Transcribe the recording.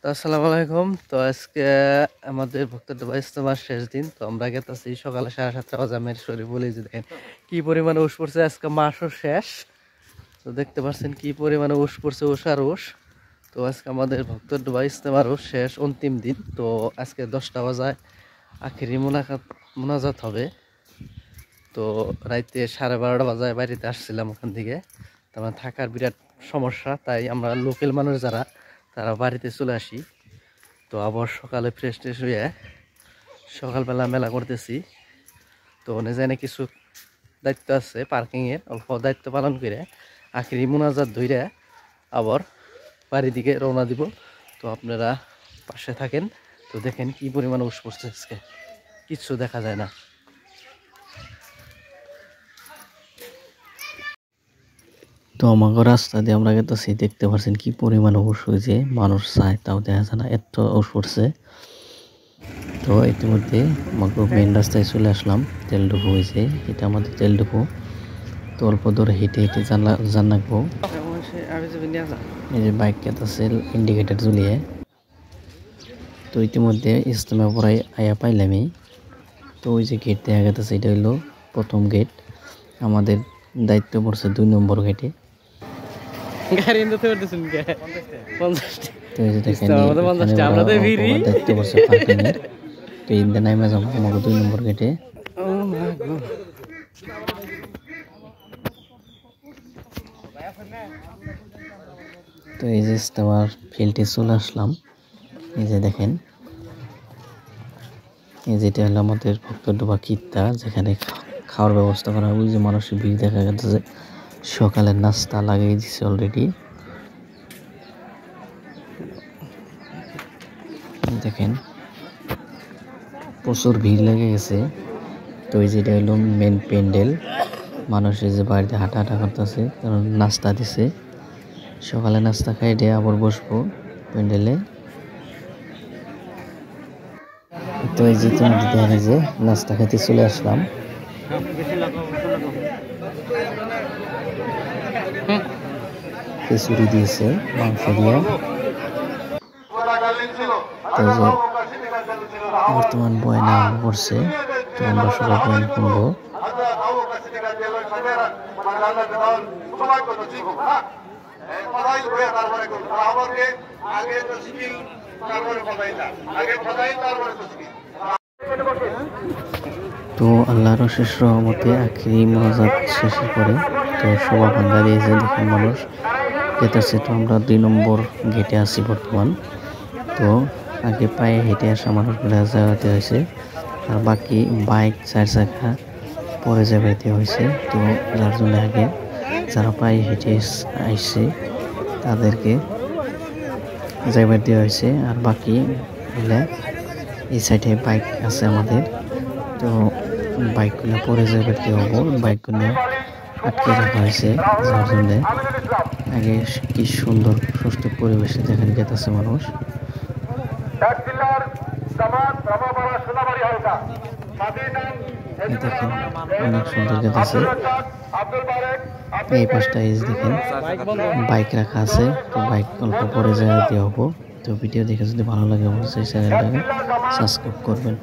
তো আসসালামু আলাইকুম। তো আজকে আমাদের ভক্তদের ইজতেমার শেষ দিন। তো আমরা গেতেছি সকালে 7:30 বাজে। আমের শরীফ বলে যে দেখেন কি পরিমাণে উস পড়ছে। আজকে মাসও শেষ। তো দেখতে পাচ্ছেন কি পরিমাণে উস পড়ছে, উস আর উস। তো আজকে আমাদের ভক্তদের ইজতেমারও শেষ অন্তিম দিন। তো আজকে 10টা বাজায় আখেরি মোনাজাত হবে। তো রাইতে 12:30 বাজায় বাড়িতে আসছিলাম ওখান থেকে। তো আমার থাকার বিরাট সমস্যা, তাই আমরা লোকাল মানুষ যারা তারা বাড়িতে চলে আসি। তো আবার সকালে ফ্রেশ ট্রেশ হয়ে সকালবেলা মেলা করতেছি। তো জানে কিছু দায়িত্ব আছে পার্কিংয়ের, অল্প দায়িত্ব পালন করে আখেরি মোনাজাত ধরে আবার বাড়ির দিকে রওনা দিব। তো আপনারা পাশে থাকেন। তো দেখেন কি পরিমাণে উস পড়ছে, আজকে কিচ্ছু দেখা যায় না। তো আমাকে রাস্তা দিয়ে আমরা গেতেছি, দেখতে পাচ্ছেন কি পরিমাণে উস হয়েছে। মানুষ চায় তাও দেখা যায় না, এত উস পড়ছে। তো ইতিমধ্যে আমাকে মেন রাস্তায় চলে আসলাম। তেল ডিপো হয়েছে, এটা আমাদের তেল ডিপো। তো অল্প দূরে হেঁটে হেঁটে জান রাখবো। এই যে বাইক আছে ইন্ডিকেটার জ্বলিয়ে। তো ইতিমধ্যে ইজতেমা পড়াই আয়া পাইলামই। তো ওই যে গেট দেখা গেছে, এটা হইলো প্রথম গেট। আমাদের দায়িত্ব পড়ছে 2 নম্বর গেটে। তো এই যে দেখেন দায়িত্ব পড়ছে পার্কিংয়ের। তো এই নাইমা যাবো আমাকে 2 নম্বর গেটে। তো এই যে ইজতেমার ফিল্ডে চলে আসলাম। এই যে দেখেন, এই যেটা হলো আমাদের ভক্তডোবা কিত্তা, যেখানে খাওয়ার ব্যবস্থা করা হয়। ওই যে মানুষের ভিড় দেখা যাচ্ছে, সকালের নাস্তা লাগিয়ে দিচ্ছে অলরেডি। দেখেন প্রচুর ভিড় লেগে গেছে। তো এই যেটা হলো মেন প্যান্ডেল। মানুষের যে বাড়িতে হাঁটা করতেছে, কারণ নাস্তা দিছে। সকালে নাস্তা খাই দিয়ে আবার বসবো প্যান্ডেলে। তো এই যে দেখা যে নাস্তা খেতে চলে আসলাম। খিচুড়ি দিয়েছে মাংস দিয়ে। তো যে বর্তমান বয়না আরম্ভ করছে। তো আমরা সবাই বয়ান শুনবো। তো আল্লাহর অশেষ রহমতে আখেরি মোনাজাত শেষের পরে তো সভা ভাঙ্গা দিয়েছে। দেখুন মানুষ যেতেছে। তো আমরা 2 নম্বর গেটে আছি বর্তমান। তো আগে পায়ে হেঁটে আসা মানুষগুলো যাওয়াতে হয়েছে, আর বাকি বাইক 4 চাকা পরে যাওয়াতে হয়েছে। তো যার জন্য আগে যারা পায়ে হেঁটে আসছে তাদেরকে যাইবার দেওয়া হয়েছে, আর বাকি মিলে এই সাইডে বাইক আছে আমাদের। তো বাইকগুলো পরে যাইবার দেওয়া হবো। বাইকগুলো আটকে রাখা হয়েছে, যার জন্য আগে কি সুন্দর সুস্থ পরিবেশে যেখানে যেতেছে মানুষ। দেখেন অনেক সুন্দর যেতেছে। এই পাশটা এই দেখেন বাইক রাখা আছে। তো বাইক অল্প পরে জায়গা দিয়ে হবো। তো ভিডিও দেখে যদি ভালো লাগে অবশ্যই চ্যানেলটাকে সাবস্ক্রাইব করবেন।